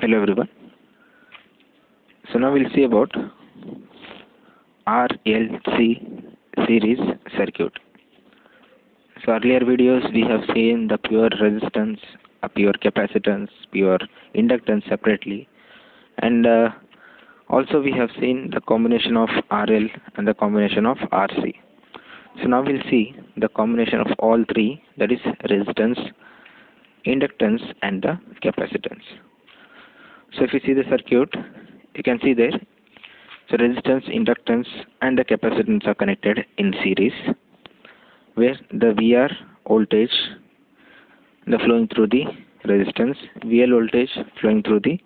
Hello everyone. So now we'll see about RLC series circuit. So earlier videos we have seen the pure resistance, a pure capacitance, pure inductance separately, and also we have seen the combination of RL and the combination of RC. So now we'll see the combination of all three, that is resistance, inductance and the capacitance. So if you see the circuit, you can see there, so resistance, inductance and the capacitance are connected in series, where the VR voltage the flowing through the resistance, VL voltage flowing through the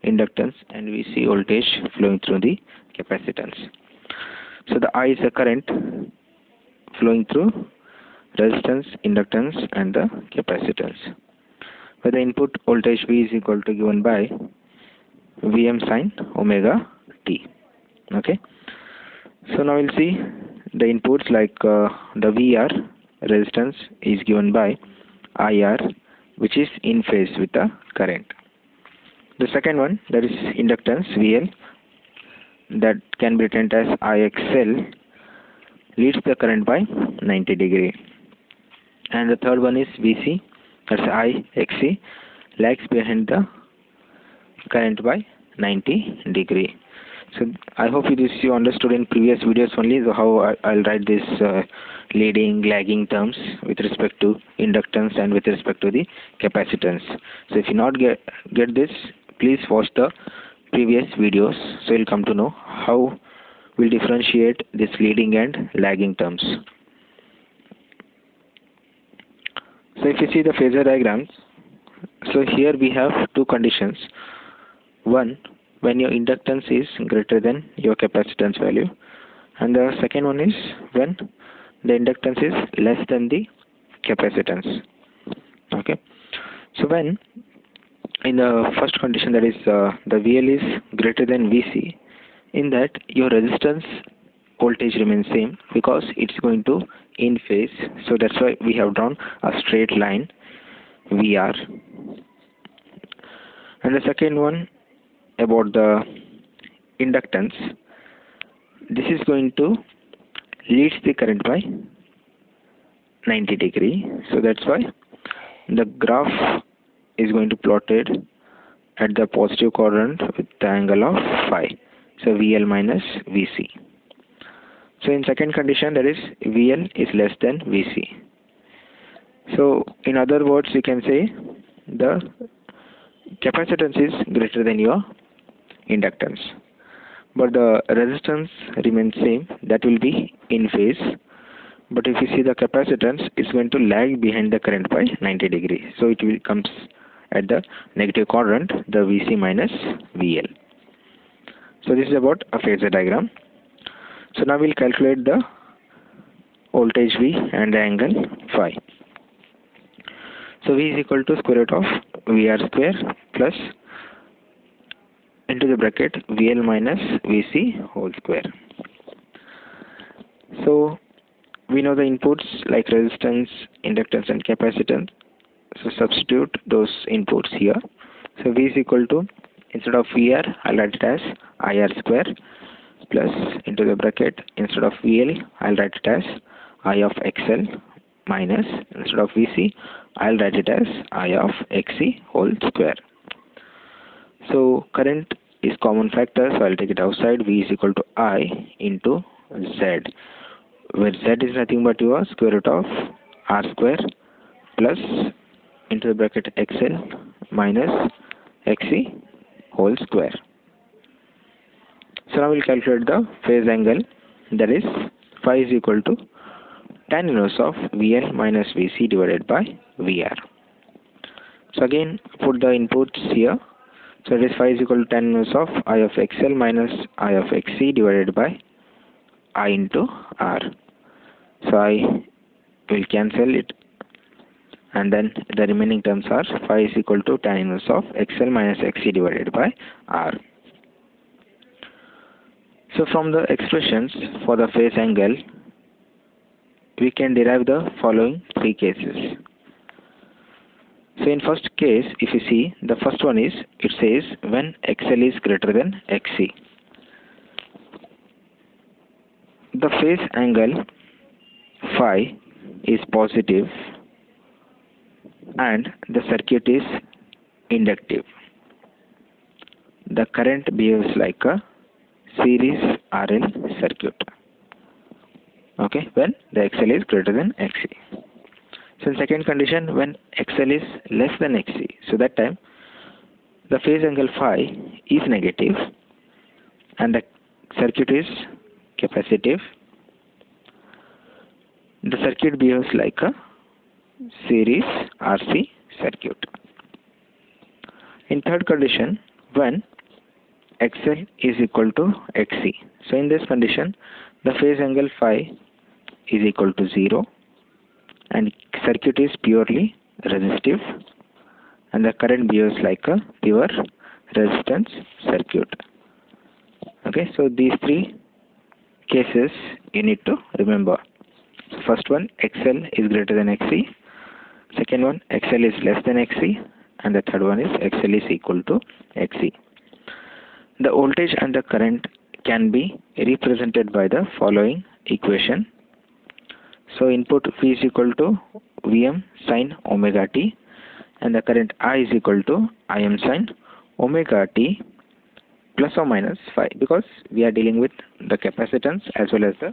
inductance and VC voltage flowing through the capacitance. So the I is the current flowing through resistance, inductance and the capacitance, where the input voltage V is equal to given by Vm sin omega t. Okay, so now we'll see the inputs like the VR resistance is given by IR, which is in phase with the current. The second one, that is inductance VL, that can be written as IXL, leads the current by 90 degree. And the third one is VC, that's IXC, lags behind the current by 90 degree. So I hope you understood in previous videos only how I'll write this leading, lagging terms with respect to inductance and with respect to the capacitance. So if you not get this, please watch the previous videos, so you'll come to know how we'll differentiate this leading and lagging terms. So if you see the phasor diagrams, so here we have two conditions. One, when your inductance is greater than your capacitance value, and the second one is when the inductance is less than the capacitance. Okay, so when in the first condition, that is the VL is greater than VC, in that your resistance voltage remains same because it's going to in phase, so that's why we have drawn a straight line VR. And the second one about the inductance, this is going to lead the current by 90 degree, so that's why the graph is going to plotted at the positive quadrant with the angle of phi, so VL minus VC. So in second condition, that is VL is less than VC. So in other words, you can say the capacitance is greater than your inductance, but the resistance remains same, that will be in phase. But if you see the capacitance, it's going to lag behind the current by 90 degree, so it will comes at the negative quadrant, the VC minus VL. So this is about a phasor diagram. So now we'll calculate the voltage V and the angle phi. So V is equal to square root of VR square plus into the bracket VL minus VC whole square. So we know the inputs like resistance, inductance and capacitance. So substitute those inputs here. So V is equal to, instead of VR, I'll write it as IR square plus into the bracket, instead of VL, I'll write it as I of XL minus, instead of VC, I'll write it as I of XC whole square. So current is common factor, so I'll take it outside. V is equal to I into Z, where Z is nothing but your square root of R square plus into the bracket XL minus XC whole square. So now we'll calculate the phase angle, that is phi is equal to tan inverse of VL minus VC divided by VR. So again put the inputs here. So this phi is equal to tan inverse of I of XL minus I of XC divided by I into R. So I will cancel it, and then the remaining terms are phi is equal to tan inverse of XL minus XC divided by R. So from the expressions for the phase angle, we can derive the following three cases. So in first case, if you see, the first one is, it says when XL is greater than XC. The phase angle phi is positive and the circuit is inductive. The current behaves like a series RL circuit. Okay, when the XL is greater than XC. So in second condition, when XL is less than XC, so that time the phase angle phi is negative and the circuit is capacitive. The circuit behaves like a series RC circuit. In third condition, when XL is equal to XC, so in this condition the phase angle phi is equal to 0 and circuit is purely resistive and the current behaves like a pure resistance circuit. Okay, so these three cases you need to remember. First one, XL is greater than XC. Second one, XL is less than XC. And the third one is XL is equal to XC. The voltage and the current can be represented by the following equation. So input V is equal to Vm sin omega t and the current I is equal to Im sin omega t plus or minus phi, because we are dealing with the capacitance as well as the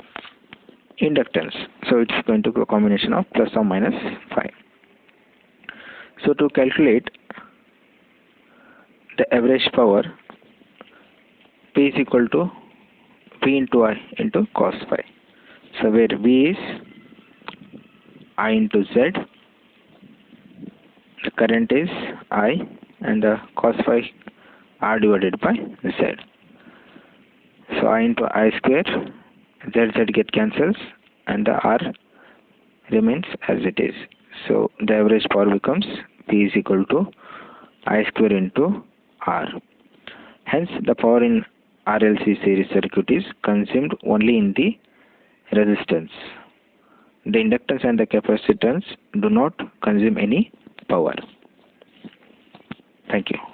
inductance. So it's going to be a combination of plus or minus phi. So to calculate the average power, P is equal to V into I into cos phi. So where V is I into Z, the current is I, and the cos phi R divided by Z. So I into I square, Z get cancels and the R remains as it is. So the average power becomes P is equal to I square into R. Hence the power in RLC series circuit is consumed only in the resistance. The inductance and the capacitance do not consume any power. Thank you.